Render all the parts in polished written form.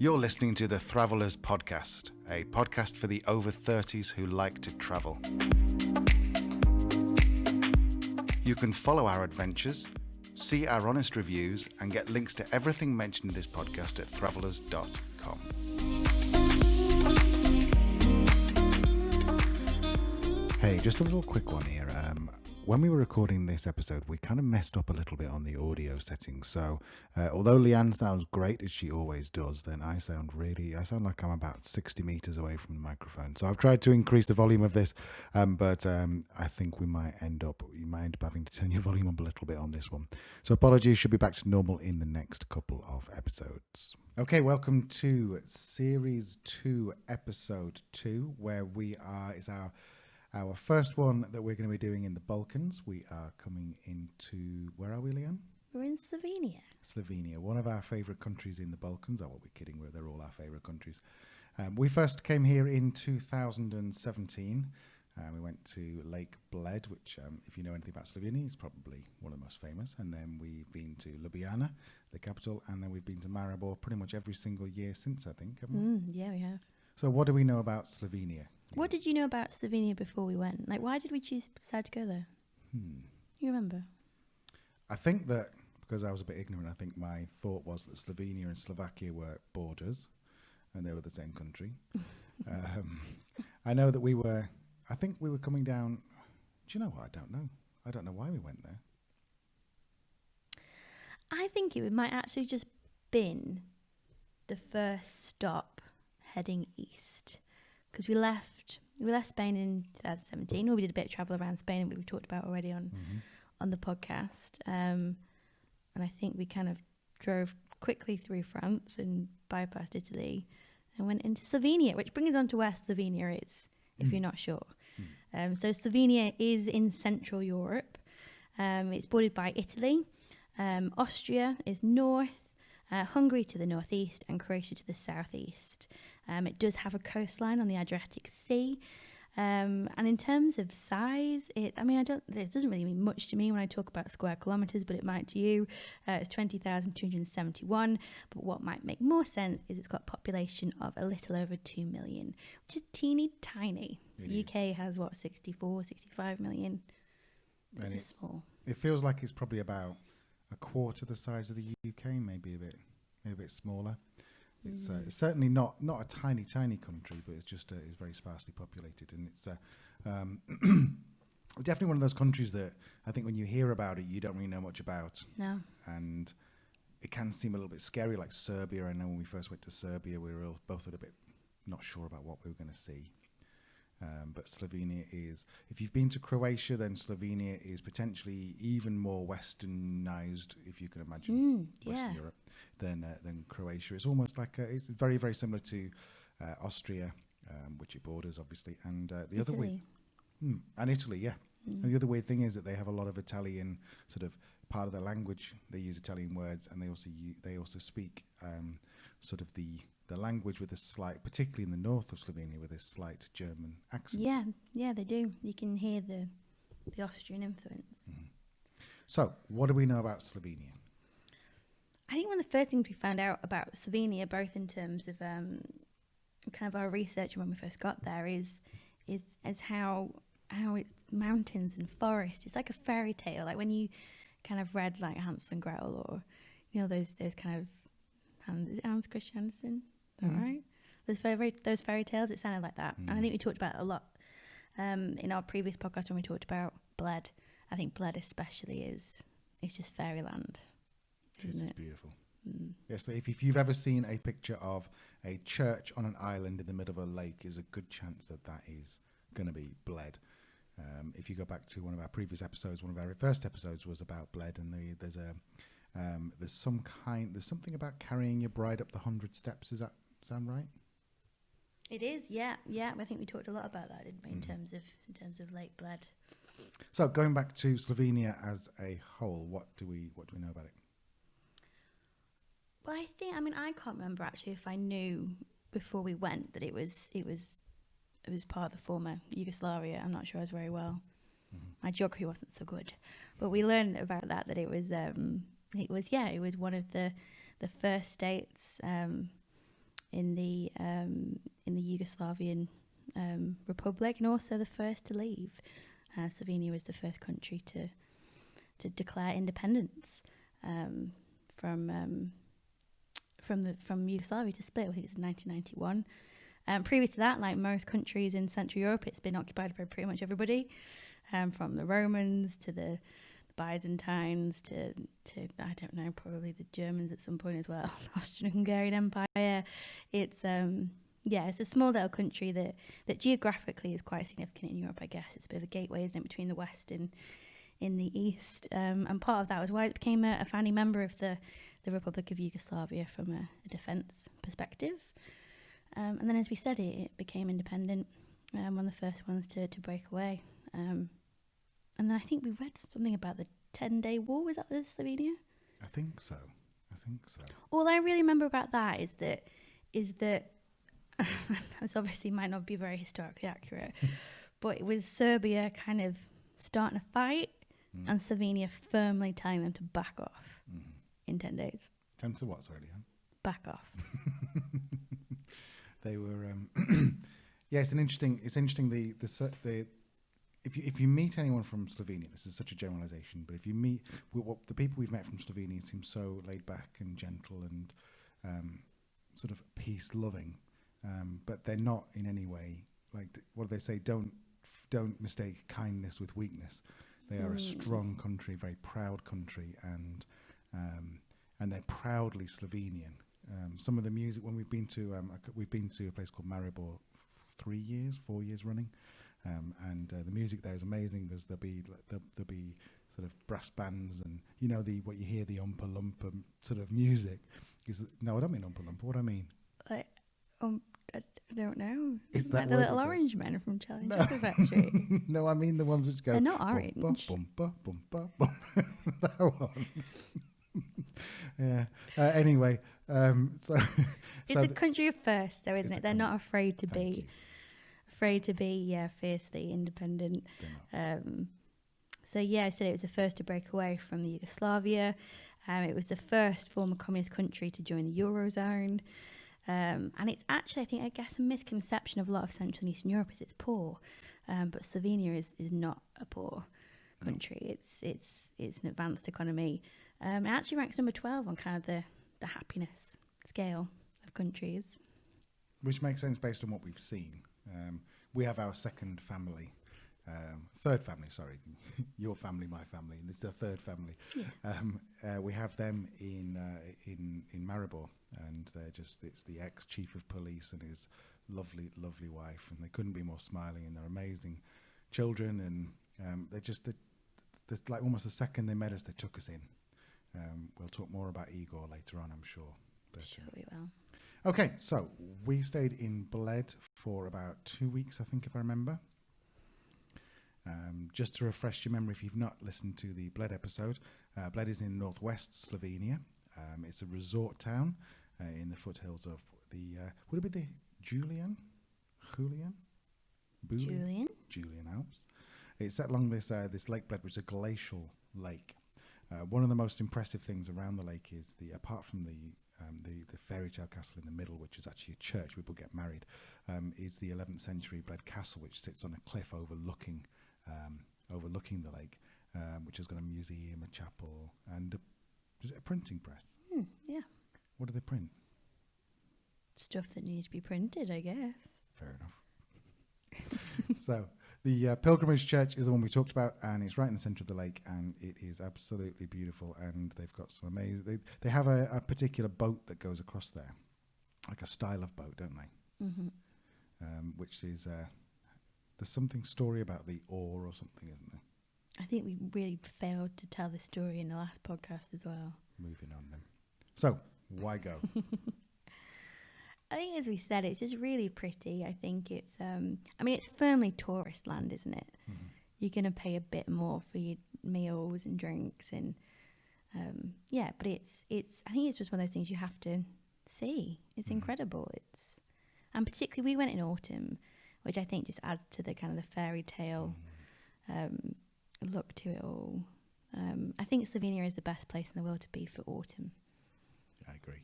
You're listening to the Travelers Podcast, a podcast for the over 30s who like to travel. You can follow our adventures, see our honest reviews, and get links to everything mentioned in this podcast at travelers.com. Hey, just a little quick one here. When we were recording this episode, we kind of messed up a little bit on the audio settings. So, although Leanne sounds great as she always does, then I sound like I'm about 60 meters away from the microphone. So I've tried to increase the volume of this, but I think you might end up having to turn your volume up a little bit on this one. So apologies, should be back to normal in the next couple of episodes. Okay, welcome to Series 2, Episode 2, where it's our first one that we're going to be doing in the Balkans. We are coming into, where are we, Leanne? We're in Slovenia. Slovenia, one of our favourite countries in the Balkans. Oh, well, we're kidding, they're all our favourite countries. We first came here in 2017. We went to Lake Bled, which, if you know anything about Slovenia, is probably one of the most famous. And then we've been to Ljubljana, the capital, and then we've been to Maribor pretty much every single year since, I think, haven't we? Yeah, we have. So what do we know about Slovenia? What did you know about Slovenia before we went? Like, why did we decide to go there? You remember? I think that, because I was a bit ignorant, I think my thought was that Slovenia and Slovakia were borders, and they were the same country. I know that I think we were coming down, do you know what? I don't know. I don't know why we went there. I think it might actually just been the first stop heading east. Because we left Spain in 2017. Well, we did a bit of travel around Spain that we've talked about already on the podcast. And I think we kind of drove quickly through France and bypassed Italy and went into Slovenia, which brings us on to where Slovenia is, if you're not sure. So Slovenia is in Central Europe. It's bordered by Italy. Austria is north, Hungary to the northeast, and Croatia to the southeast. It does have a coastline on the Adriatic Sea. And in terms of size, it doesn't really mean much to me when I talk about square kilometres, but it might to you. It's 20,271. But what might make more sense is it's got a population of a little over 2 million, which is teeny tiny. The UK has, 64, 65 million. This is small. It feels like it's probably about a quarter the size of the UK, maybe a bit smaller. It's certainly not a tiny country, but it's very sparsely populated, and it's definitely one of those countries that I think when you hear about it, you don't really know much about. No. And it can seem a little bit scary, like Serbia. I know when we first went to Serbia, we were both a little bit not sure about what we were going to see. But Slovenia is, if you've been to Croatia, then Slovenia is potentially even more westernized, if you can imagine, Western Europe, than Croatia. It's almost like, it's very, very similar to Austria, which it borders, obviously, and the other way. And Italy, yeah. And the other weird thing is that they have a lot of Italian, sort of part of their language. They use Italian words, and they also speak sort of the language with a slight, particularly in the north of Slovenia, with a slight German accent. Yeah, they do. You can hear the Austrian influence. So, what do we know about Slovenia? I think one of the first things we found out about Slovenia, both in terms of kind of our research when we first got there, is how it's mountains and forest. It's like a fairy tale, like when you kind of read like Hansel and Gretel, or those kind of is it Hans Christian Andersen? Is that right? Those fairy tales, it sounded like that. And I think we talked about it a lot in our previous podcast when we talked about Bled. I think Bled especially it's just fairyland. It's beautiful. Yes, if you've ever seen a picture of a church on an island in the middle of a lake, there's a good chance that is going to be Bled. If you go back to one of our previous episodes, one of our first episodes was about Bled, and there's something about carrying your bride up the 100 steps. Does that sound right? It is, yeah. I think we talked a lot about that, didn't we, in terms of Lake Bled. So going back to Slovenia as a whole, what do we know about it? Well, I can't remember actually if I knew before we went that it was part of the former Yugoslavia. I'm not sure as very well. My geography wasn't so good, but we learned about that it was one of the first states in the Yugoslavian Republic, and also the first to leave. Slovenia was the first country to declare independence from Yugoslavia, to split. I think it was in 1991. Previous to that, like most countries in Central Europe, it's been occupied by pretty much everybody, from the Romans to the Byzantines to I don't know, probably the Germans at some point as well. Austrian-Hungarian Empire. It's it's a small little country that geographically is quite significant in Europe, I guess. It's a bit of a gateway, isn't it, between the West and in the East. And part of that was why it became a founding member of the Republic of Yugoslavia from a defence perspective. And then, as we said, it became independent, one of the first ones to break away. And then I think we read something about the 10-day war. Was that with Slovenia? I think so. All I really remember about that is that this obviously might not be very historically accurate, but it was Serbia kind of starting a fight and Slovenia firmly telling them to back off in 10 days. Tell them to what, sorry, Leanne? Back off. They were, it's interesting. If you meet anyone from Slovenia, this is such a generalization, but if you meet the people we've met from Slovenia seem so laid back and gentle and sort of peace loving, but they're not in any way like, what do they say? Don't mistake kindness with weakness. They are a strong country, very proud country, and they're proudly Slovenian. Some of the music, when we've been to a place called Maribor 4 years running, and the music there is amazing because there'll be sort of brass bands, and what you hear, the Oompa Loompa sort of music no, I don't mean Oompa Loompa. What do I mean? I don't know. Is that that the little orange men from Charlie and Chocolate Factory? No, I mean the ones which go. They're not orange. Bum, bum, bum, bum, bum. That one. Yeah. Anyway, so it's a country of first, though, isn't it? They're not afraid to be fiercely independent. So I said it was the first to break away from the Yugoslavia. It was the first former communist country to join the Eurozone. And it's actually, I guess, a misconception of a lot of Central and Eastern Europe is it's poor. But Slovenia is not a poor country. No. It's an advanced economy. It actually ranks number 12 on kind of the happiness scale of countries. Which makes sense based on what we've seen. We have our third family, sorry, your family, my family, and this is the third family. Yeah. We have them in Maribor, and it's the ex-chief of police and his lovely, lovely wife, and they couldn't be more smiling, and they're amazing children, and there's like almost the second they met us, they took us in. We'll talk more about Igor later on, I'm sure. But, sure we will. Okay, so we stayed in Bled for about 2 weeks, I think, if I remember. Just to refresh your memory, if you've not listened to the Bled episode, Bled is in northwest Slovenia. It's a resort town in the foothills of would it be the Julian Alps. It's set along this Lake Bled, which is a glacial lake. One of the most impressive things around the lake is apart from the fairy tale castle in the middle, which is actually a church, people get married, is the 11th century Bled Castle, which sits on a cliff overlooking the lake, which has got a museum, a chapel, and is it a printing press? Yeah. What do they print? Stuff that needs to be printed, I guess. Fair enough. So the pilgrimage church is the one we talked about, and it's right in the centre of the lake, and it is absolutely beautiful, and they've got some amazing... They have a particular boat that goes across there, like a style of boat, don't they? Mm-hmm. Which is... there's something story about the oar or something, isn't there? I think we really failed to tell the story in the last podcast as well. Moving on then. So, why go? I think, as we said, it's just really pretty. I think it's, it's firmly tourist land, isn't it? Mm-hmm. You're going to pay a bit more for your meals and drinks, and but I think it's just one of those things you have to see. It's incredible. And particularly we went in autumn, which I think just adds to the kind of the fairy tale look to it all. I think Slovenia is the best place in the world to be for autumn. I agree.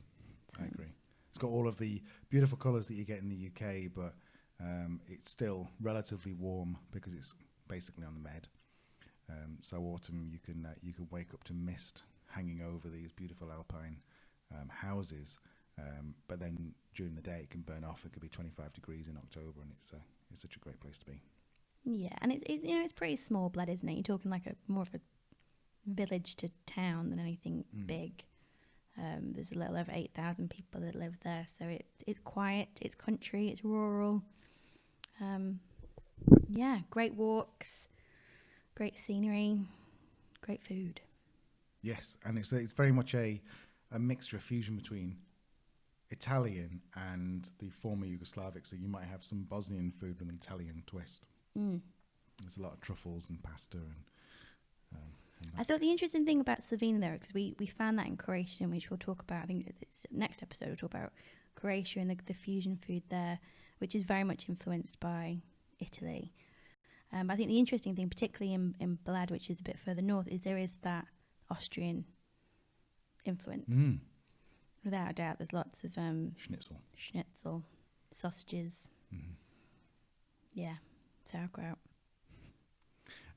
I agree. It's got all of the beautiful colours that you get in the UK, but it's still relatively warm because it's basically on the Med. So autumn, you can wake up to mist hanging over these beautiful alpine houses, but then during the day it can burn off. It could be 25 degrees in October, and it's such a great place to be. Yeah, and it's pretty small Bled, isn't it? You're talking like more of a village to town than anything big. There's a little over 8,000 people that live there, so it's quiet, it's country, it's rural. Yeah, great walks, great scenery, great food. Yes, and it's very much a mixture, a fusion between Italian and the former Yugoslavic. So you might have some Bosnian food with an Italian twist. There's a lot of truffles and pasta and I thought the interesting thing about Slovenia there, because we found that in Croatia, which we'll talk about, I think it's next episode we'll talk about Croatia and the fusion food there, which is very much influenced by Italy. I think the interesting thing, particularly in Bled, which is a bit further north, is there is that Austrian influence. Without a doubt, there's lots of schnitzel, sausages, yeah, sauerkraut.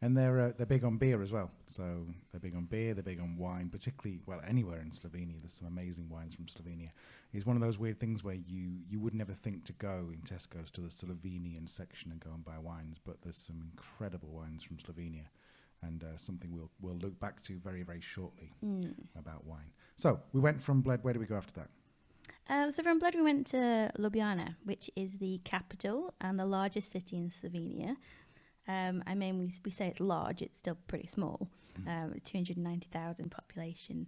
And they're big on beer as well. So they're big on beer, they're big on wine, particularly, well, anywhere in Slovenia. There's some amazing wines from Slovenia. It's one of those weird things where you would never think to go in Tesco's to the Slovenian section and go and buy wines, but there's some incredible wines from Slovenia, and something we'll look back to very, very shortly about wine. So we went from Bled. Where do we go after that? So from Bled we went to Ljubljana, which is the capital and the largest city in Slovenia. I mean, we say it's large, it's still pretty small, 290,000 population.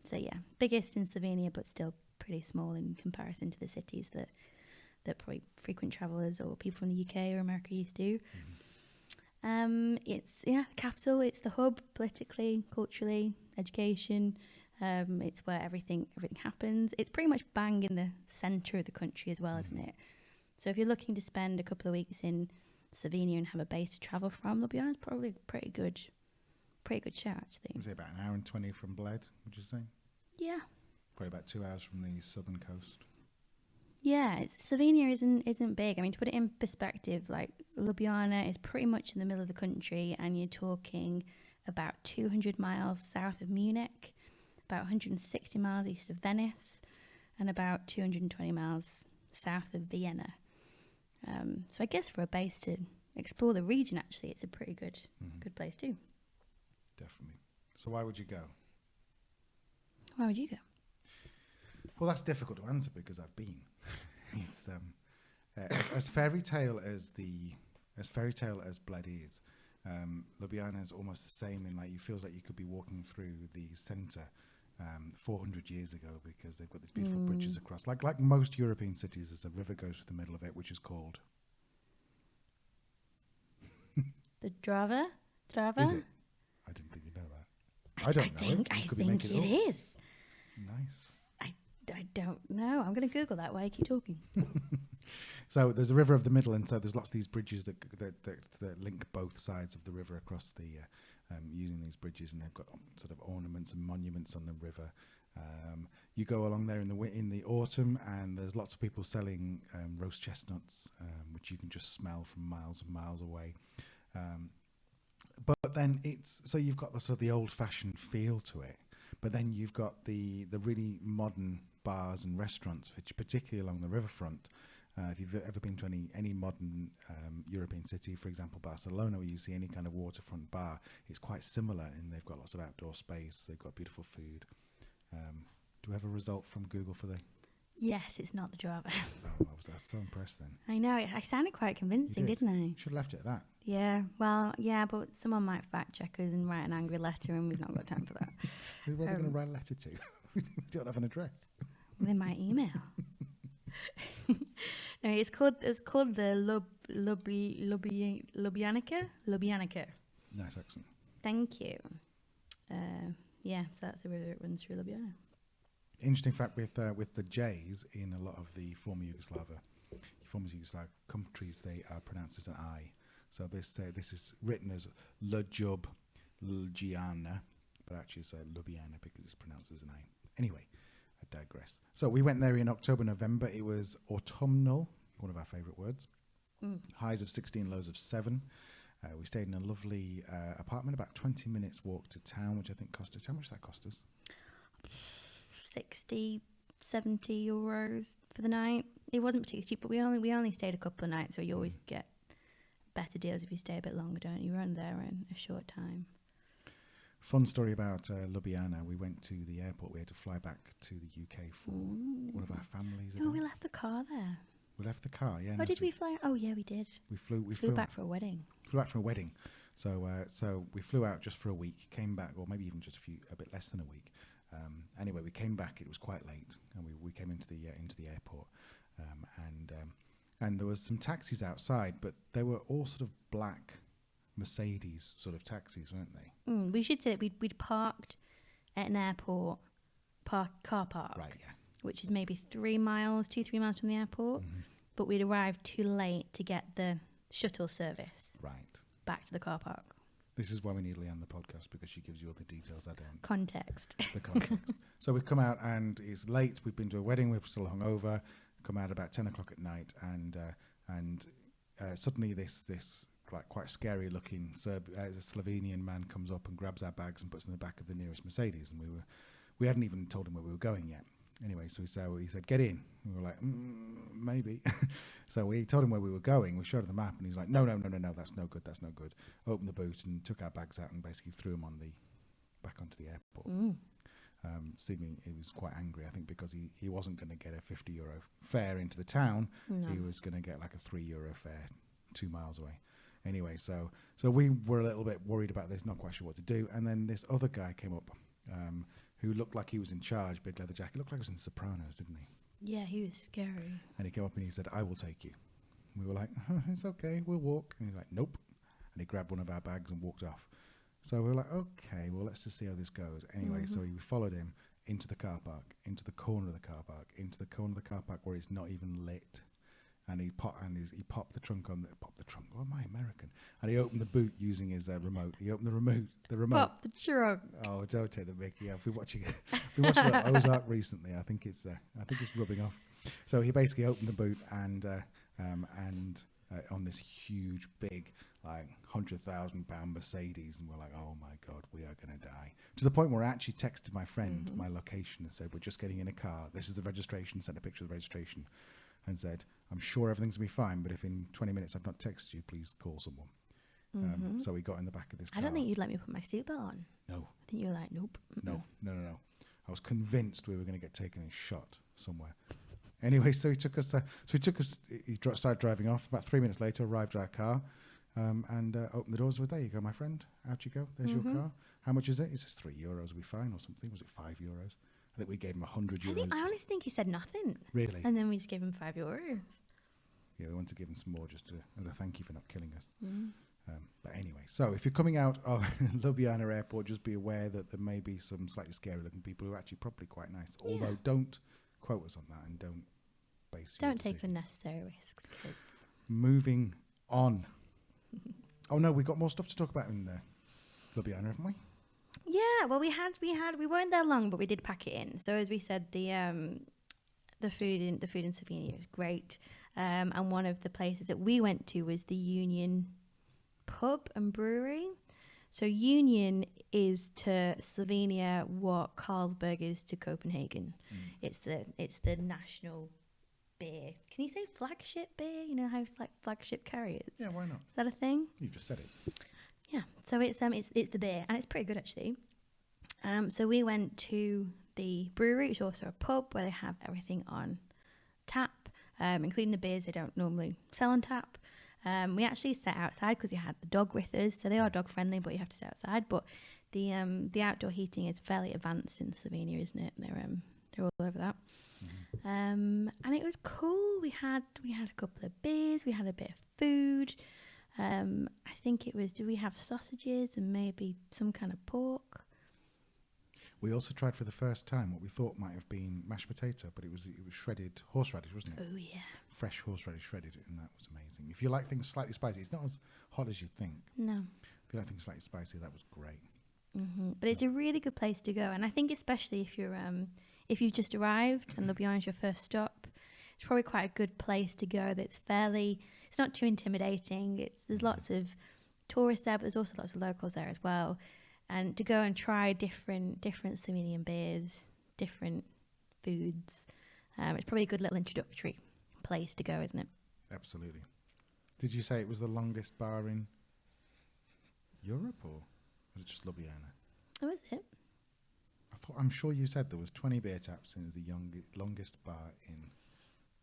So yeah, biggest in Slovenia, but still pretty small in comparison to the cities that probably frequent travellers or people from the UK or America used to. It's capital, it's the hub politically, culturally, education. It's where everything happens. It's pretty much bang in the centre of the country as well, isn't it? So if you're looking to spend a couple of weeks in Slovenia and have a base to travel from, Ljubljana is probably a pretty good show, actually. Was it about an hour and 20 from Bled, would you say? Yeah. Probably about 2 hours from the southern coast. Yeah, Slovenia isn't big. I mean, to put it in perspective, like Ljubljana is pretty much in the middle of the country, and you're talking about 200 miles south of Munich, about 160 miles east of Venice, and about 220 miles south of Vienna. So I guess for a base to explore the region, actually, it's a pretty good place too. Definitely. So why would you go? Why would you go? Well, that's difficult to answer because I've been. It's as fairy tale as Bled is. Ljubljana is almost the same in, like, it feels like you could be walking through the centre 400 years ago, because they've got these beautiful bridges across. Like most European cities, there's a river goes through the middle of it, which is called the Drava. Is it? I didn't think you'd know that. I don't know. I think it is. Nice. I don't know. I'm going to Google that while you keep talking. So there's a river of the middle, and so there's lots of these bridges that link both sides of the river across the using these bridges, and they've got sort of ornaments and monuments on the river. You go along there in the autumn, and there's lots of people selling roast chestnuts, which you can just smell from miles and miles away. But then you've got the sort of the old-fashioned feel to it, but then you've got the really modern bars and restaurants, which particularly along the riverfront. If you've ever been to any modern European city, for example Barcelona, where you see any kind of waterfront bar, it's quite similar, and they've got lots of outdoor space, they've got beautiful food. Do we have a result from Google for the... Yes, it's not the Drava. Oh, I was so impressed then. I know, I sounded quite convincing, didn't I? You should have left it at that. Yeah, well, yeah, but someone might fact check us and write an angry letter, and we've not got time for that. Who are they going to write a letter to? We don't have an address. They might email. No, it's called the Ljubljana. Nice accent. Thank you. Yeah, so that's the river that runs through Ljubljana. Interesting fact with the J's in a lot of the former Yugoslav countries, they are pronounced as an I. So this is written as Ljubljana, but actually it's Ljubljana because it's pronounced as an A. Anyway, I digress. So we went there in October, November. It was autumnal, one of our favourite words. Highs of 16, lows of 7. We stayed in a lovely apartment, about 20 minutes walk to town, which I think cost us. How much did that cost us? 60, 70 euros for the night. It wasn't particularly cheap, but we only stayed a couple of nights, so you always get better deals if you stay a bit longer, don't you? You're only there in a short time. Fun story about Ljubljana. We went to the airport. We had to fly back to the UK for one of our families. No, we left the car there. We left the car, yeah. Oh, did we fly? Oh, yeah, we did. We flew back for a wedding. Flew back for a wedding. So we flew out just for a week, came back, or maybe even just a bit less than a week. Anyway, we came back. It was quite late, and we came into the airport, and there was some taxis outside, but they were all sort of black Mercedes sort of taxis, weren't they? We should say that we'd parked at an airport car park, right? Yeah, which is maybe 3 miles from the airport, but we'd arrived too late to get the shuttle service back to the car park. This is why we need Leanne the podcast, because she gives you all the details I don't. Context. The context. So we've come out and it's late. We've been to a wedding. We're still hungover. Come out about 10 o'clock at night, and suddenly this like quite scary looking Slovenian man comes up and grabs our bags and puts them in the back of the nearest Mercedes, and we hadn't even told him where we were going yet. Anyway, so he said, get in. We were like, maybe. So we told him where we were going. We showed him the map, and he's like, no, that's no good. Opened the boot and took our bags out and basically threw them back onto the airport. Seeming he was quite angry, I think, because he wasn't going to get a €50 fare into the town. No. He was going to get like a €3 fare 2 miles away. Anyway, so we were a little bit worried about this, not quite sure what to do. And then this other guy came up, who looked like he was in charge, big leather jacket. Looked like he was in Sopranos, didn't he? Yeah, he was scary. And he came up and he said, I will take you. We were like, it's okay, we'll walk. And he's like, nope. And he grabbed one of our bags and walked off. So we were like, okay, well, let's just see how this goes. Anyway, so we followed him into the car park, into the corner of the car park, into the corner of the car park where it's not even lit. And he popped the trunk on. Popped the trunk. Oh, am I American? And he opened the boot using his remote. He opened the remote. Pop the trunk. Oh, don't take the mickey. Yeah, if we watched Ozark recently, I think it's rubbing off. So he basically opened the boot and on this huge, big, like £100,000 Mercedes, and we're like, oh my God, we are going to die. To the point where I actually texted my friend my location and said, we're just getting in a car. This is the registration. Sent a picture of the registration. And said, I'm sure everything's going to be fine, but if in 20 minutes I've not texted you, please call someone. So we got in the back of this car. I don't think you'd let me put my seatbelt on. No. I think you were like, nope. No. I was convinced we were going to get taken and shot somewhere. Anyway, so he started driving off. About 3 minutes later, arrived at our car and opened the doors. Well, there you go, my friend. Out you go. There's your car. How much is it? He says €3 will be fine or something. Was it €5? I think we gave him €100. I honestly think he said nothing. Really? And then we just gave him €5. Yeah, we wanted to give him some more just as a thank you for not killing us. But anyway, so if you're coming out of Ljubljana airport, just be aware that there may be some slightly scary looking people who are actually probably quite nice. Yeah. Although don't quote us on that and don't base your Don't take decisions. unnecessary risks, kids. Moving on. Oh no, we've got more stuff to talk about in Ljubljana, haven't we? Yeah, well, we weren't there long, but we did pack it in. So as we said, the food in Slovenia was great, and one of the places that we went to was the Union pub and brewery. So Union is to Slovenia what Carlsberg is to Copenhagen. It's the national beer. Can you say flagship beer? You know how it's like flagship carriers. Yeah, why not? Is that a thing? You just said it. Yeah, so it's the beer, and it's pretty good actually. So we went to the brewery, which is also a pub where they have everything on tap, including the beers they don't normally sell on tap. We actually sat outside because we had the dog with us, so they are dog friendly, but you have to sit outside. But the outdoor heating is fairly advanced in Slovenia, isn't it? They're all over that. And it was cool. We had a couple of beers, we had a bit of food. I think it was, do we have sausages and maybe some kind of pork? We also tried for the first time what we thought might have been mashed potato, but it was shredded horseradish, wasn't it? Oh yeah. Fresh horseradish shredded, and that was amazing. If you like things slightly spicy, it's not as hot as you'd think. No. If you like things slightly spicy, that was great. But it's a really good place to go, and I think especially if you've just arrived and Ljubljana's your first stop, it's probably quite a good place to go. It's not too intimidating. There's lots of tourists there, but there's also lots of locals there as well. And to go and try different Slovenian beers, different foods, it's probably a good little introductory place to go, isn't it? Absolutely. Did you say it was the longest bar in Europe, or was it just Ljubljana? Oh, is it? I'm sure you said there was 20 beer taps and it's the longest bar in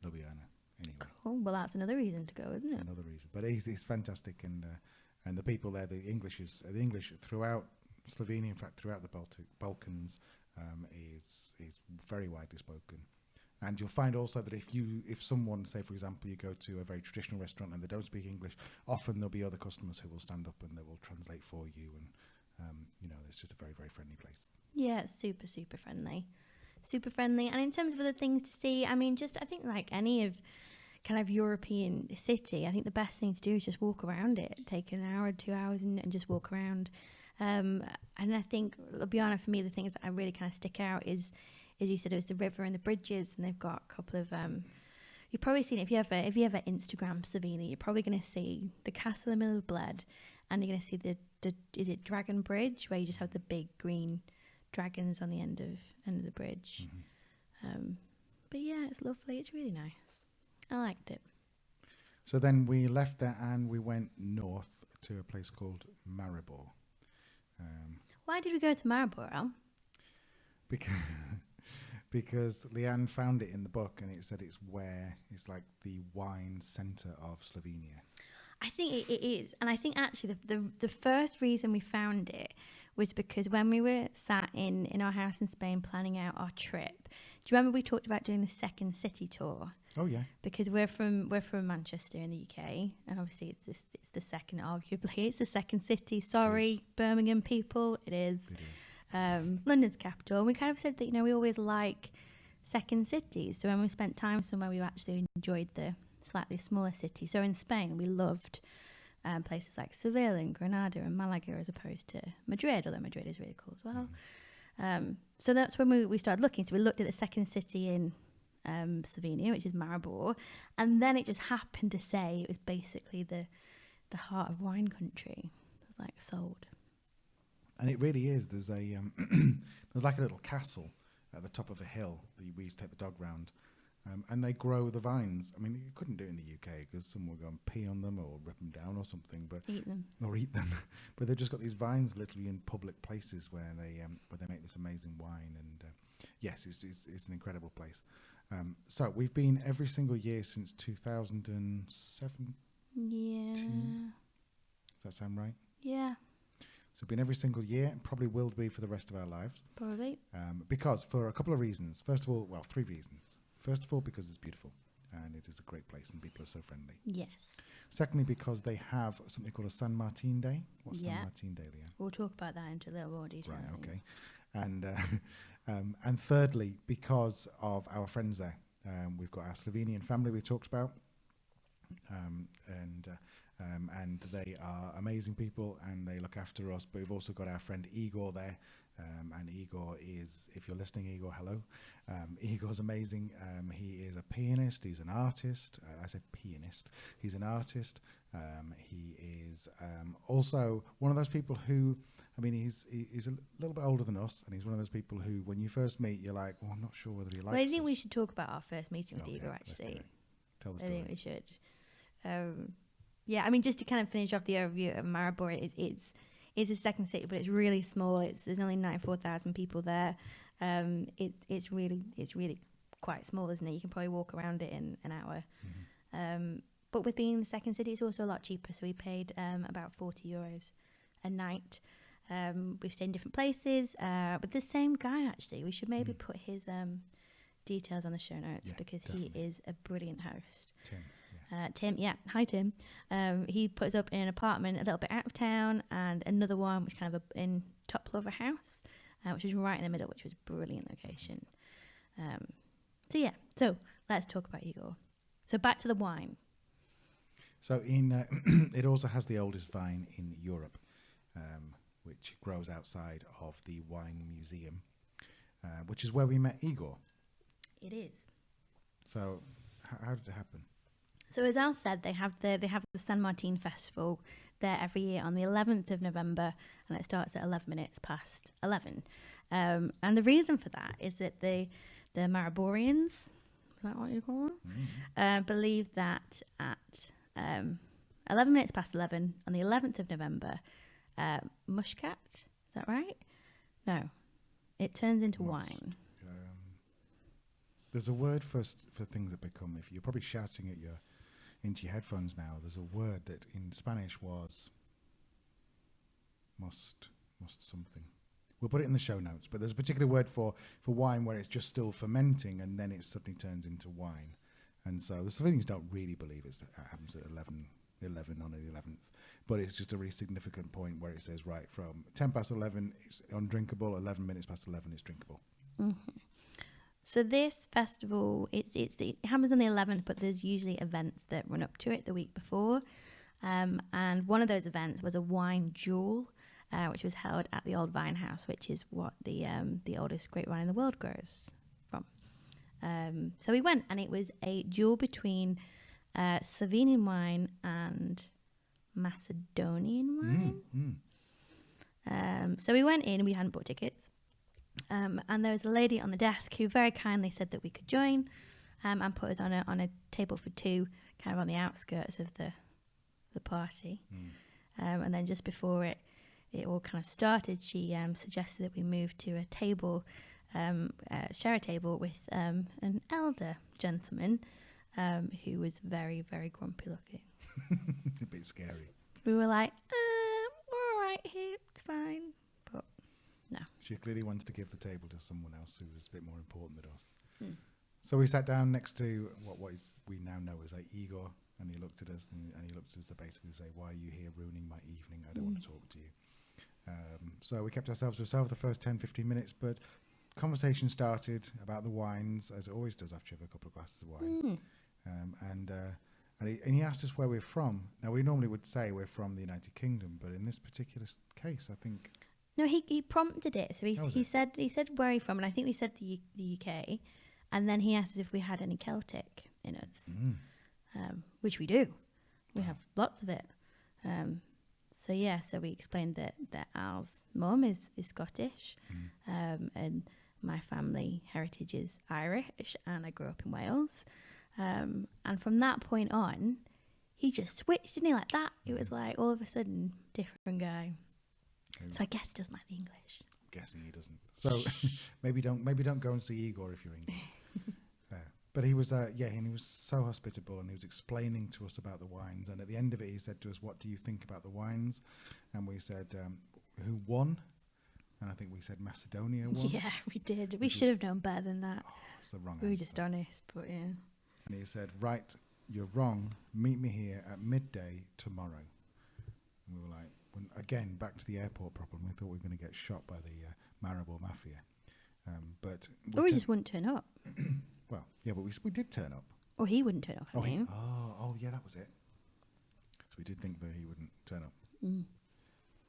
Ljubljana. Anyway, Cool. Well, that's another reason to go, isn't it? another reason, but it's fantastic, and the people there, the English throughout Slovenia, in fact, throughout the Balkans, is very widely spoken. And you'll find also that if someone, say for example, you go to a very traditional restaurant and they don't speak English, often there'll be other customers who will stand up and they will translate for you, and it's just a very, very friendly place. Yeah, it's super, super friendly. Super friendly. And in terms of other things to see, I mean, I think like any of kind of European city, I think the best thing to do is just walk around it. Take an hour, 2 hours and just walk around. And I think Ljubljana, for me, the things that I really kind of stick out is, as you said, it was the river and the bridges, and they've got a couple of... you've probably seen it, if you ever Instagram Slovenia, you're probably going to see the castle in the middle of Bled, and you're going to see the is it Dragon Bridge, where you just have the big green dragons on the end of the bridge. But yeah, it's lovely. It's really nice. I liked it. So then we left there and we went north to a place called Maribor. Why did we go to Maribor, Al? Because Leanne found it in the book and it said it's like the wine centre of Slovenia. I think it is. And I think actually the first reason we found it was because when we were sat in our house in Spain planning out our trip, do you remember we talked about doing the second city tour? Oh yeah. Because we're from Manchester in the UK, and obviously it's the second, arguably it's the second city. Sorry, Birmingham people, it is. London's capital. And we kind of said that we always like second cities. So when we spent time somewhere, we actually enjoyed the slightly smaller cities. So in Spain, we loved places like Seville and Granada and Malaga, as opposed to Madrid, although Madrid is really cool as well. So that's when we started looking. So we looked at the second city in Slovenia, which is Maribor, and then it just happened to say it was basically the heart of wine country. It was like sold. And it really is. There's like a little castle at the top of a hill that we used to take the dog round, and they grow the vines. I mean, you couldn't do it in the UK because someone would go and pee on them or rip them down or something, but eat them. But they've just got these vines literally in public places where they make this amazing wine. And yes, it's an incredible place. So we've been every single year since 2007. Yeah. Does that sound right? Yeah. So we've been every single year, and probably will be for the rest of our lives. Probably. Because for a couple of reasons. First of all, well, 3 reasons. First of all, because it's beautiful, and it is a great place, and people are so friendly. Yes. Secondly, because they have something called a San Martin Day. What's Yeah. San Martin Day, Leanne? We'll talk about that into a little more detail. Right, okay. And thirdly, because of our friends there. We've got our Slovenian family we talked about, and they are amazing people and they look after us. But we've also got our friend Igor there, and Igor is, if you're listening, Igor, hello. Igor's amazing. He is a pianist. He's an artist. I said pianist. He's an artist. He is also one of those people who, I mean, he's a little bit older than us, and he's one of those people who, when you first meet, you're like, well, I'm not sure whether he likes us. I think we should talk about our first meeting with Igor, actually. Tell the story. I think we should. Yeah, I mean, just to kind of finish off the overview of Maribor, it's a second city, but it's really small. There's only 94,000 people there. It's really quite small, isn't it? You can probably walk around it in an hour. Mm-hmm. But with being the second city, it's also a lot cheaper. So we paid about €40 a night. We've stayed in different places with the same guy, actually. We should maybe put his details on the show notes, because definitely. He is a brilliant host. Tim, yeah. Hi, Tim. He put us up in an apartment a little bit out of town, and another one which kind of in top floor of a house. which was right in the middle, which was a brilliant location. So let's talk about Igor. So back to the wine. So it also has the oldest vine in Europe, which grows outside of the wine museum, which is where we met Igor. It is. So how did it happen? So as Al said, they have the San Martin Festival there every year on the 11th of November, and it starts at 11 minutes past 11. And the reason for that is that the Mariborians, is that what you call them? Believe that at 11 minutes past 11 on the 11th of November, muscat, is that right? No, it turns into wine. There's a word for things that become, if you're probably shouting at into your headphones now, there's a word that in Spanish was must something. We'll put it in the show notes, but there's a particular word for wine where it's just still fermenting and then it suddenly turns into wine. And so the Slovenians don't really believe it happens at 11 on the 11th, but it's just a really significant point where it says, right, from 10 past 11 it's undrinkable, 11 minutes past 11 it's drinkable. Mm-hmm. So this festival, it happens on the 11th, but there's usually events that run up to it the week before. And one of those events was a wine duel, which was held at the Old Vine House, which is what the oldest grapevine in the world grows from. So we went, and it was a duel between Slovenian wine and Macedonian wine. So we went in, and we hadn't bought tickets. And there was a lady on the desk who very kindly said that we could join, and put us on a table for two, kind of on the outskirts of the party. And then just before it all kind of started, she suggested that we move to a table, share a table with an elder gentleman who was very, very grumpy looking. A bit scary. We were like, we're all right here, it's fine. But no. She clearly wanted to give the table to someone else who was a bit more important than us. So we sat down next to what we now know as Igor, and he looked at us and he looked at us to basically say, why are you here ruining my evening? I don't want to talk to you. So we kept ourselves to ourselves the first 10-15 minutes, but conversation started about the wines, as it always does after you have a couple of glasses of wine. And he asked us where we're from. Now, we normally would say we're from the United Kingdom, but in this particular case, I think... No, he prompted it. So he said where are you from, and I think we said the UK, and then he asked us if we had any Celtic in us, which we do. We have lots of it. So we explained that Al's mum is Scottish, and my family heritage is Irish, and I grew up in Wales. And from that point on, he just switched, didn't he, like that? It was like all of a sudden, different guy. So I guess he doesn't like the English. I'm guessing he doesn't. So maybe don't go and see Igor if you're English. But he was and he was so hospitable, and he was explaining to us about the wines. And at the end of it, he said to us, "What do you think about the wines?" And we said, "Who won?" And I think we said Macedonia won. Yeah, we did. We should have known better than that. Oh, it's the wrong answer. We were just honest, but yeah. And he said, "Right, you're wrong. Meet me here at midday tomorrow." And we were like, again, back to the airport problem. We thought we were going to get shot by the Maribor mafia. But we just wouldn't turn up. Well, yeah, but we did turn up. Or he wouldn't turn up, I mean. Yeah, that was it. So we did think that he wouldn't turn up. Mm.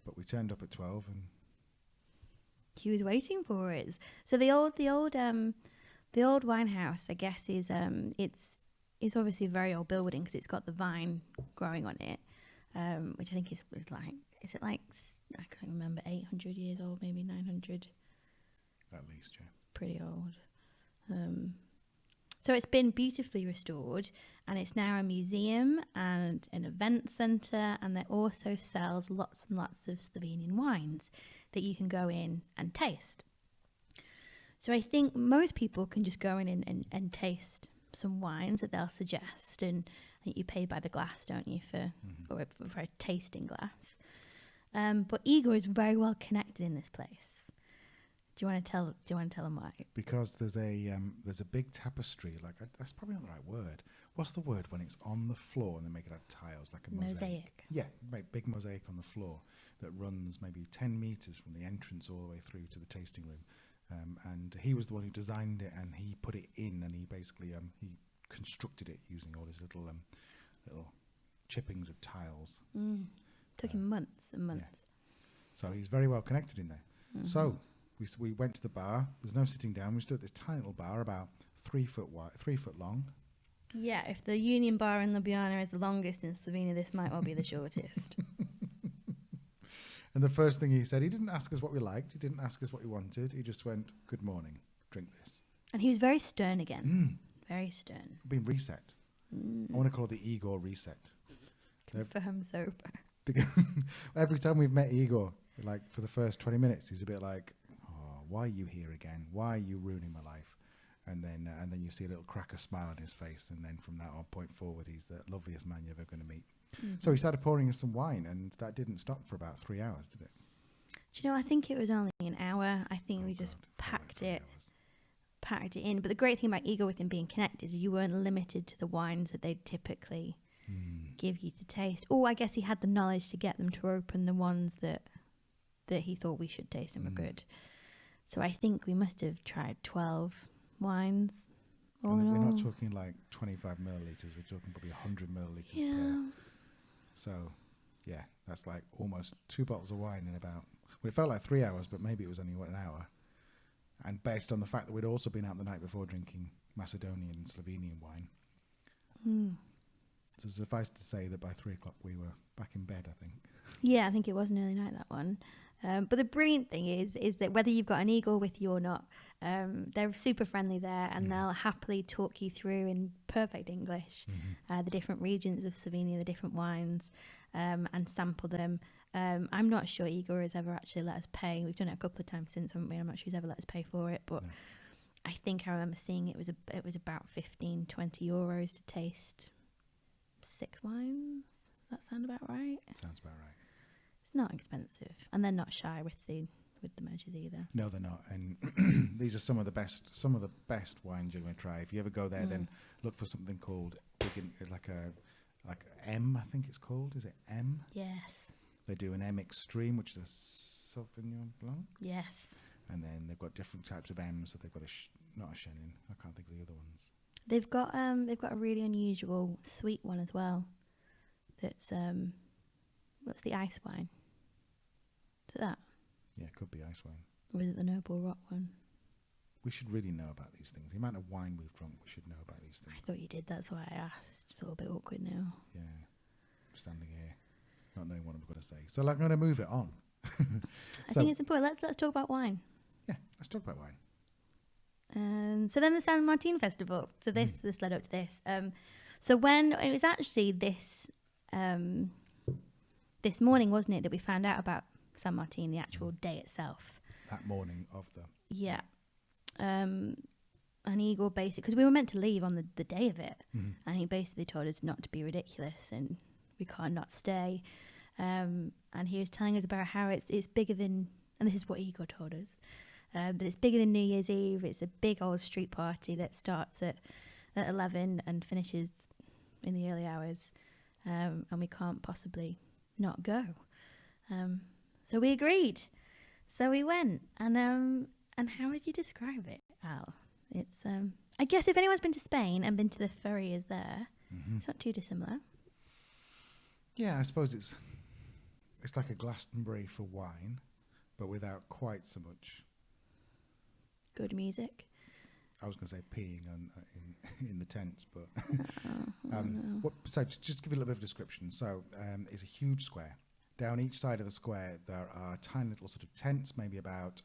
But we turned up at 12 and... He was waiting for us. So the old wine house, I guess, is it's obviously a very old building because it's got the vine growing on it, which I think is it like, I can't remember, 800 years old, maybe 900? At least, yeah. Pretty old. So it's been beautifully restored, and it's now a museum and an event centre, and it also sells lots and lots of Slovenian wines that you can go in and taste. So I think most people can just go in and taste some wines that they'll suggest, and I think you pay by the glass, don't you, for a tasting glass. But Igor is very well connected in this place. Do you want to tell? Do you want to tell them why? Because there's a big tapestry. Like that's probably not the right word. What's the word when it's on the floor and they make it out of tiles, like a mosaic? Yeah, big mosaic on the floor that runs maybe 10 meters from the entrance all the way through to the tasting room. And he was the one who designed it, and he put it in, and he basically he constructed it using all these little chippings of tiles. Took him months and months. Yeah. So he's very well connected in there. So we went to the bar. There's no sitting down. We stood at this tiny little bar, about 3 foot wide, 3 foot long. Yeah, if the Union Bar in Ljubljana is the longest in Slovenia, this might well be the shortest. And the first thing he said, he didn't ask us what we liked. He didn't ask us what we wanted. He just went, "Good morning, drink this." And he was very stern again. Very stern. Been reset. I want to call it the Igor reset. Confirm sober. Every time we've met Igor, like for the first 20 minutes, he's a bit like, "Oh, why are you here again? Why are you ruining my life?" And then you see a little cracker smile on his face, and then from that point forward, he's the loveliest man you're ever going to meet. So he started pouring us some wine, and that didn't stop for about 3 hours, did it? Do you know, I think it was only an hour. I think we just packed it in. But the great thing about Igor with him being connected is you weren't limited to the wines that they'd typically give you to taste. Or I guess he had the knowledge to get them to open the ones that he thought we should taste and were good. So I think we must have tried 12 wines. We're not talking like 25 millilitres. We're talking probably 100 millilitres per. So, yeah, that's like almost 2 bottles of wine in about... Well, it felt like 3 hours, but maybe it was only an hour. And based on the fact that we'd also been out the night before drinking Macedonian and Slovenian wine. So suffice to say that by 3 o'clock we were back in bed, I think. Yeah, I think it was an early night, that one. But the brilliant thing is that whether you've got an Igor with you or not, they're super friendly there, and they'll happily talk you through in perfect English the different regions of Slovenia, the different wines, and sample them. I'm not sure Igor has ever actually let us pay. We've done it a couple of times since, haven't we? I'm not sure he's ever let us pay for it, but I think I remember seeing it was about 15, 20 euros to taste 6 wines. Does that sound about right? Sounds about right. It's not expensive, and they're not shy with the measures either. No, they're not. And these are some of the best wines you're going to try. If you ever go there, then look for something called like M, I think it's called. Is it M? Yes. They do an M Extreme, which is a Sauvignon Blanc. Yes. And then they've got different types of M's. So they've got not a Chenin. I can't think of the other ones. They've got a really unusual sweet one as well. That's what's the ice wine? Is it that? Yeah, it could be ice wine. Or is it the Noble Rot one? We should really know about these things. The amount of wine we've drunk, we should know about these things. I thought you did. That's why I asked. It's all a bit awkward now. Yeah, I'm standing here, not knowing what I'm going to say. So, I'm going to move it on. I think it's important. Let's talk about wine. Yeah, let's talk about wine. So then the San Martin Festival. So this led up to this. So when it was actually this morning, wasn't it, that we found out about San Martin, the actual day itself. That morning of the... Yeah. And Igor basically... Because we were meant to leave on the day of it. And he basically told us not to be ridiculous and we can't not stay. And he was telling us about how it's bigger than... And this is what Igor told us. But it's bigger than New Year's Eve. It's a big old street party that starts at 11 and finishes in the early hours. And we can't possibly not go. So we agreed. So we went. And how would you describe it, Al? It's I guess if anyone's been to Spain and been to the ferries there, it's not too dissimilar. Yeah, I suppose it's like a Glastonbury for wine, but without quite so much good music. I was going to say peeing in the tents, but so just to give you a little bit of description. So it's a huge square. Down each side of the square, there are tiny little sort of tents, maybe about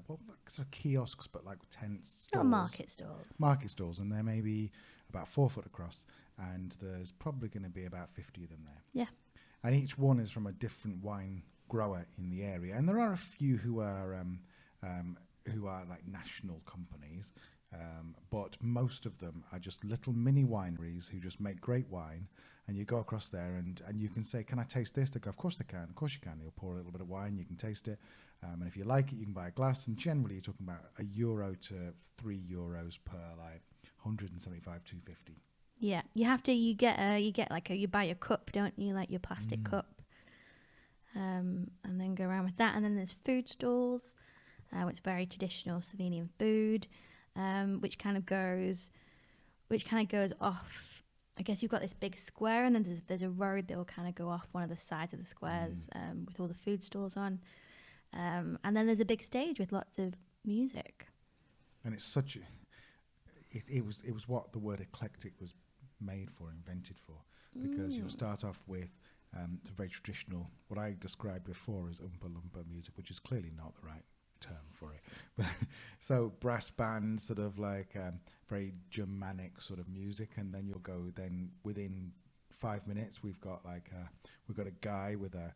like sort of kiosks, but like tents. Not market stalls. Market stalls, and they're maybe about 4 foot across, and there's probably going to be about 50 of them there. Yeah. And each one is from a different wine grower in the area, and there are a few who are who are like national companies, but most of them are just little mini wineries who just make great wine. And you go across there and you can say, can I taste this? They go, of course they can. Of course you can. They'll pour a little bit of wine. You can taste it. And if you like it, you can buy a glass. And generally you're talking about €1 to €3 per like 175, 250. Yeah, you buy a cup, don't you? Like your plastic cup. And then go around with that. And then there's food stalls, which is very traditional Slovenian food, which kind of goes off. I guess you've got this big square, and then there's a road that will kind of go off one of the sides of the squares with all the food stalls on. And then there's a big stage with lots of music. And it's such it was what the word eclectic was made for, invented for, because you'll start off with the very traditional, what I described before as Oompa Loompa music, which is clearly not the right term for it. But so brass band, sort of like very Germanic sort of music, and then you'll go. Then within 5 minutes, we've got a guy with a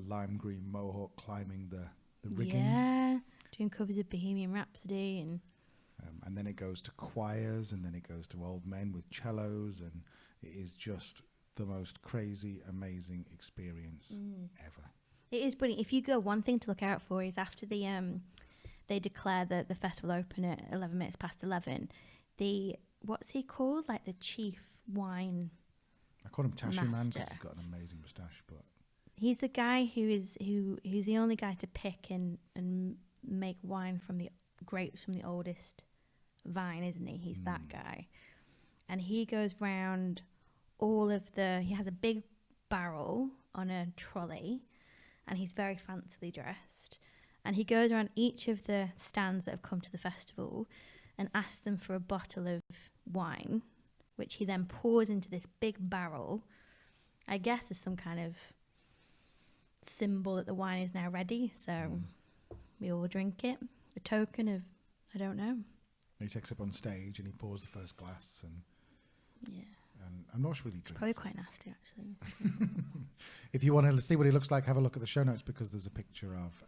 lime green mohawk climbing the riggings. Yeah, doing covers of Bohemian Rhapsody and then it goes to choirs, and then it goes to old men with cellos, and it is just the most crazy, amazing experience ever. It is brilliant. If you go, one thing to look out for is after they declare that the festival open at 11 minutes past 11, what's he called? Like the chief wine I call him Tashi Man because master. he's got an amazing moustache, but he's the guy who's the only guy to pick and make wine from the grapes from the oldest vine, isn't he? He's that guy. And he goes round he has a big barrel on a trolley, and he's very fancily dressed, and he goes around each of the stands that have come to the festival and asks them for a bottle of wine, which he then pours into this big barrel, I guess as some kind of symbol that the wine is now ready, so we all drink it, a token of, I don't know. He takes up on stage and he pours the first glass, and yeah, and I'm not sure whether he drinks. Probably quite nasty, actually. If you want to see what he looks like, have a look at the show notes, because there's a picture of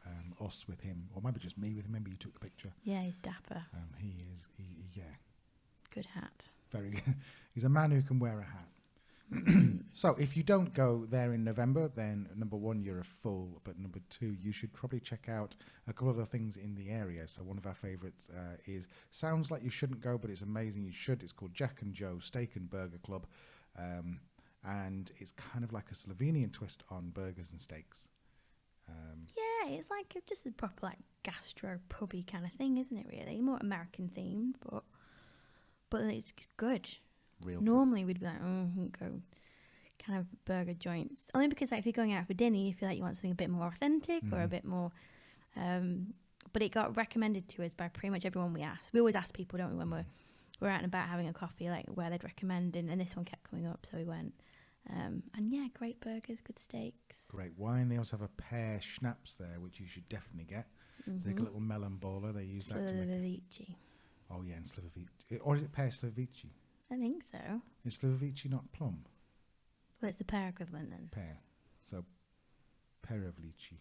us with him, or maybe just me with him. Maybe you took the picture. Yeah, he's dapper. Yeah. Good hat. Very good. He's a man who can wear a hat. So if you don't go there in November, then number one, you're a fool. But number two, you should probably check out a couple of the things in the area. So one of our favourites sounds like you shouldn't go, but it's amazing. You should. It's called Jack and Joe Steak and Burger Club. And it's kind of like a Slovenian twist on burgers and steaks. Yeah, it's like just a proper like gastro pubby kind of thing, isn't it? Really, more American themed, but it's good. Normally we'd be like, go kind of burger joints, only because like if you're going out for dinner, you feel like you want something a bit more authentic or a bit more. But it got recommended to us by pretty much everyone we asked. We always ask people, don't we, when we're out and about having a coffee, like where they'd recommend, and this one kept coming up, so we went. And yeah, great burgers, good steaks. Great wine. They also have a pear schnapps there, which you should definitely get. Like a little melon baller. They use that to make. Oh yeah, and Slivovici. Or is it pear Slivovici? I think so. Is Slivovici not plum? Well, it's the pear equivalent then. Pear. So, Perovlici.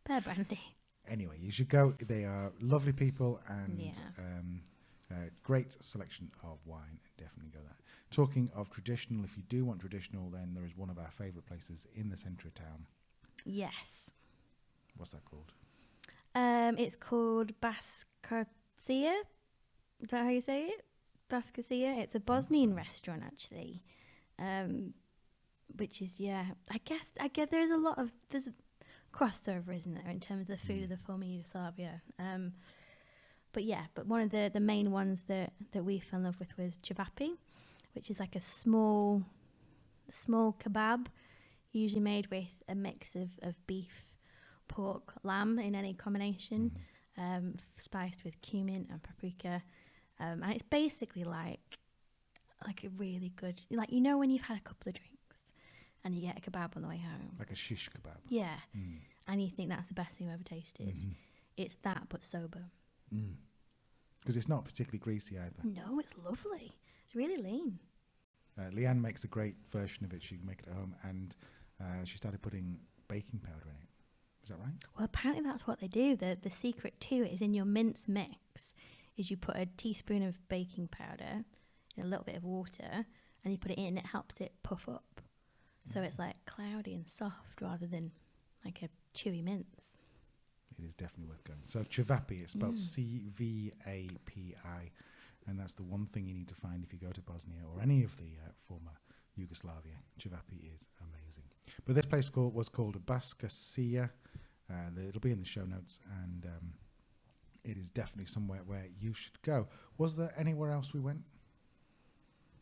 Pear brandy. Anyway, you should go. They are lovely people and great selection of wine. Definitely go there. Talking of traditional, if you do want traditional, then there is one of our favourite places in the centre of town. Yes. What's that called? It's called Baskasia. Is that how you say it? Baskasia. It's a Bosnian restaurant, actually. Which is, I guess there's a crossover, isn't there, in terms of the food of the former Yugoslavia. But one of the main ones that we fell in love with was cevapi, which is like a small kebab, usually made with a mix of beef, pork, lamb in any combination, spiced with cumin and paprika. And it's basically like a really good, like, you know when you've had a couple of drinks and you get a kebab on the way home. Like a shish kebab. Yeah. And you think that's the best thing you've ever tasted. It's that, but sober. Because it's not particularly greasy either. No, it's lovely. It's really lean. Leanne makes a great version of it. She can make it at home, and she started putting baking powder in it, Is that right? Well, apparently that's what they do. The secret to it is in your mince mix is you put a teaspoon of baking powder in a little bit of water and you put it in. It helps it puff up. So it's like cloudy and soft rather than like a chewy mince. It is definitely worth going. So Cevapi, it's spelled Cvapi, and that's the one thing you need to find if you go to Bosnia or any of the former Yugoslavia. Cevapi is amazing. But this place was called Baska Sea. It'll be in the show notes, and it is definitely somewhere where you should go. Was there anywhere else we went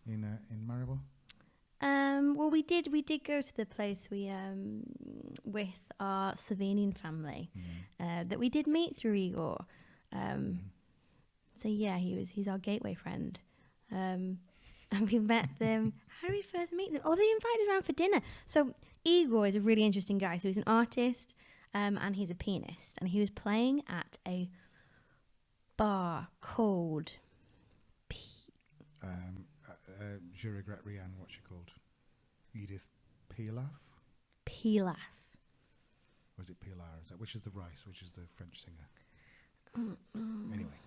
in Maribor? Well, we did go to the place we with our Slovenian family that we did meet through Igor. So yeah, he's our gateway friend, and we met them. How did we first meet them? Oh, they invited us around for dinner. So Igor is a really interesting guy. So he's an artist, and he's a pianist, and he was playing at a bar called Je regrette Rianne, what's she called? Edith Piaf? Pilaf. Or is it Pilar? Which is the rice? Which is the French singer? Anyway.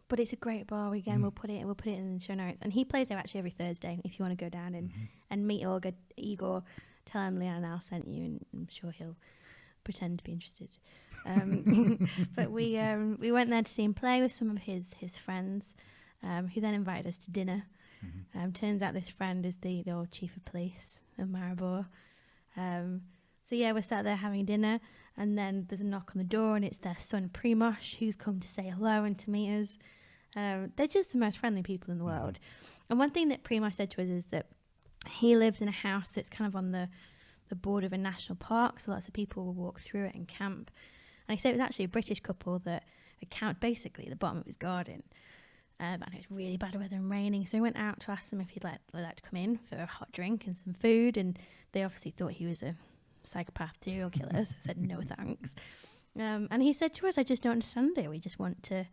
But it's a great bar. Again, we'll put it in the show notes. And he plays there actually every Thursday. If you want to go down and meet Igor, tell him Leanne and Al sent you, and I'm sure he'll pretend to be interested. But we went there to see him play with some of his friends, who then invited us to dinner. Turns out this friend is the old chief of police of Maribor. So yeah, we're sat there having dinner, and then there's a knock on the door, and it's their son Primoz who's come to say hello and to meet us. They're just the most friendly people in the world. And one thing that Primoz said to us is that he lives in a house that's kind of on the border of a national park, so lots of people will walk through it and camp. And he said it was actually a British couple that had camped basically at the bottom of his garden. And it was really bad weather and raining, so we went out to ask them if he'd like to come in for a hot drink and some food, and they obviously thought he was a psychopath serial killer, so said no thanks. And he said to us, I just don't understand it. We just want to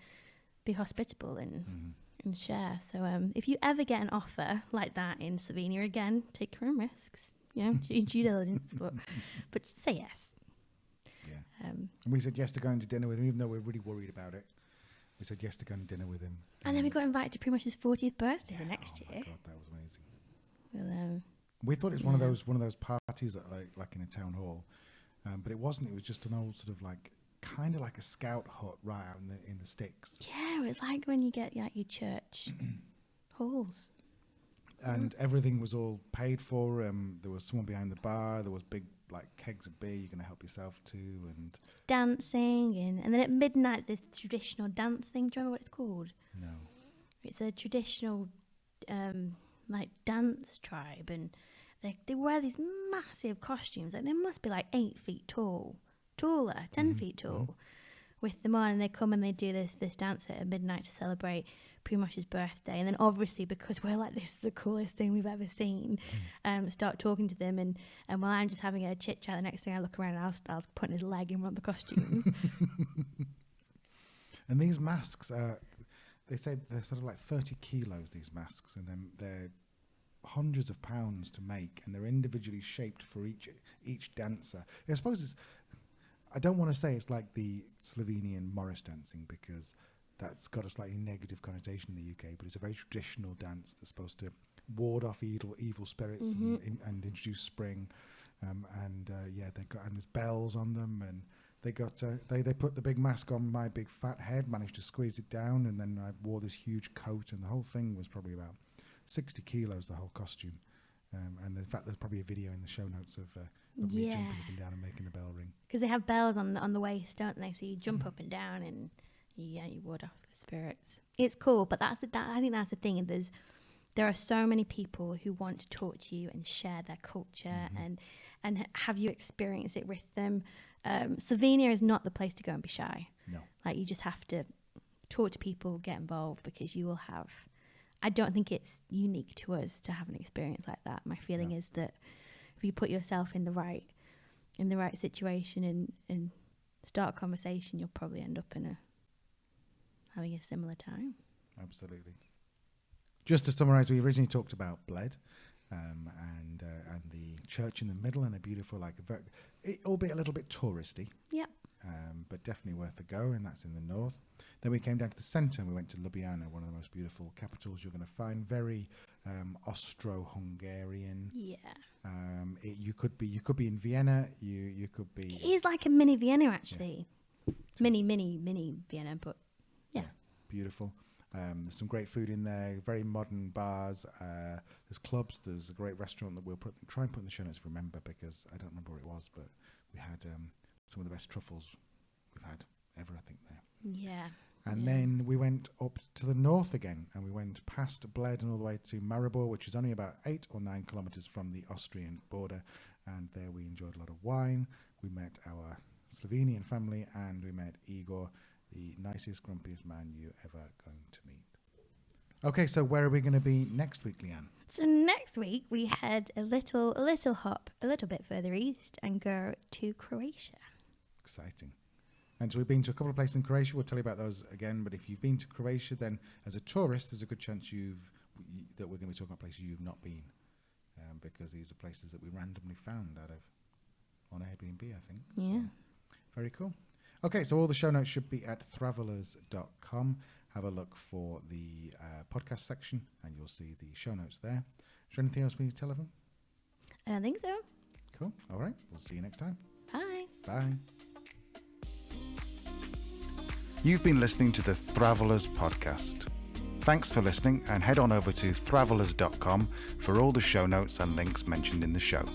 be hospitable and share. So if you ever get an offer like that in Slovenia again, take your own risks, due diligence, but say yes. Yeah. And we said yes to going to dinner with him, even though we're really worried about it. We said yes to going to dinner with him. And then we got invited to Primoz's 40th birthday the next year. Oh my God, that was amazing. Well, we thought it was one of those parties that like in a town hall, but it wasn't. It was just an old sort of kind of like a scout hut right out in the sticks. Yeah, it was like when you get your church halls. And everything was all paid for. There was someone behind the bar. There was big kegs of beer you're going to help yourself to, and dancing, and then at midnight this traditional dance thing. Do you remember what it's called? No. It's a traditional dance tribe, and they wear these massive costumes. They must be 8 feet tall, taller, 10 feet tall, with them on, and they come and they do this dance at midnight to celebrate Primoz's birthday. And then obviously, because we're this is the coolest thing we've ever seen, start talking to them, and while I'm just having a chit chat, the next thing I look around and Al's putting his leg in one of the costumes. And these masks they say they're sort of 30 kilos, these masks, and then they're hundreds of pounds to make, and they're individually shaped for each dancer. I suppose I don't want to say it's like the Slovenian Morris dancing, because that's got a slightly negative connotation in the UK, but it's a very traditional dance that's supposed to ward off evil spirits and introduce spring. There's bells on them, and they put the big mask on my big fat head, managed to squeeze it down, and then I wore this huge coat, and the whole thing was probably about 60 kilos, the whole costume. And in fact, there's probably a video in the show notes of me jumping up and down and making the bell ring. Because they have bells on the waist, don't they? So you jump up and down, and you ward off the spirits. It's cool, but I think that's the thing. There are so many people who want to talk to you and share their culture and have you experience it with them. Slovenia is not the place to go and be shy. No. You just have to talk to people, get involved, because you will have... I don't think it's unique to us to have an experience like that. My feeling is that if you put yourself in the right situation and start a conversation, you'll probably end up having a similar time. Absolutely. Just to summarise, we originally talked about Bled, and the church in the middle, and a beautiful, albeit a little bit touristy. Yep. But definitely worth a go, and that's in the north. Then we came down to the centre and we went to Ljubljana, one of the most beautiful capitals you're going to find. Very Austro-Hungarian. Yeah. You could be in Vienna. You could be. It is like a mini Vienna, actually. Yeah. Mini Vienna, but yeah. Beautiful. There's some great food in there. Very modern bars. There's clubs. There's a great restaurant that we'll try and put in the show notes. Remember, because I don't remember what it was, but we had some of the best truffles we've had ever, I think, there. Yeah. And then we went up to the north again, and we went past Bled and all the way to Maribor, which is only about 8 or 9 kilometres from the Austrian border. And there we enjoyed a lot of wine. We met our Slovenian family, and we met Igor, the nicest, grumpiest man you're ever going to meet. Okay, so where are we going to be next week, Leanne? So next week we head a little hop a little bit further east and go to Croatia. Exciting. And so we've been to a couple of places in Croatia. We'll tell you about those again. But if you've been to Croatia, then as a tourist, there's a good chance that we're going to be talking about places you've not been, because these are places that we randomly found on Airbnb, I think. Yeah. So, very cool. Okay, so all the show notes should be at thravelers.com. Have a look for the podcast section, and you'll see the show notes there. Is there anything else we need to tell them? I don't think so. Cool. All right. We'll see you next time. Bye. Bye. You've been listening to the Thravelers podcast. Thanks for listening, and head on over to thravelers.com for all the show notes and links mentioned in the show.